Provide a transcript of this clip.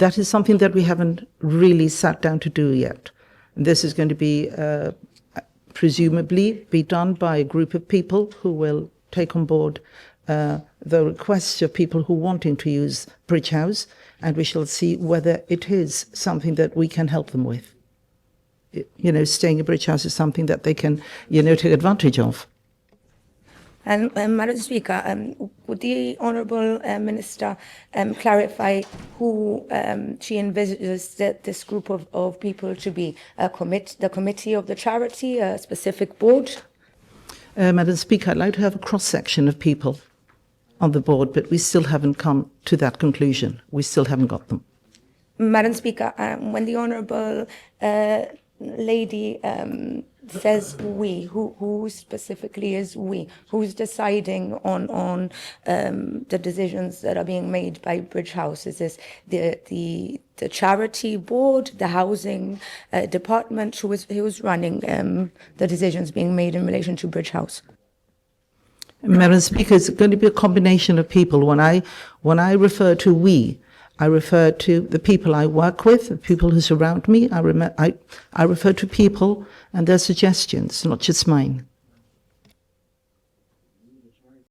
That is something that we haven't really sat down to do yet. And this is going to be presumably be done by a group of people who will take on board the requests of people who are wanting to use Bridge House, and we shall see whether it is something that we can help them with. You know, staying at Bridge House is something that they can, you know, take advantage of. And Madam Speaker, would the Honourable Minister clarify who she envisages this group of people to be? The committee of the charity, a specific board? Madam Speaker, I'd like to have a cross-section of people on the board, but we still haven't come to that conclusion. We still haven't got them. Madam Speaker, when the Honourable lady says we, who specifically is we? Who's deciding on the decisions that are being made by Bridge House? Is this the charity board, the housing department? Who is running the decisions being made in relation to Bridge House? Madam Speaker, it's going to be a combination of people. When I refer to we, I refer to the people I work with, the people who surround me. I refer to people and their suggestions, not just mine.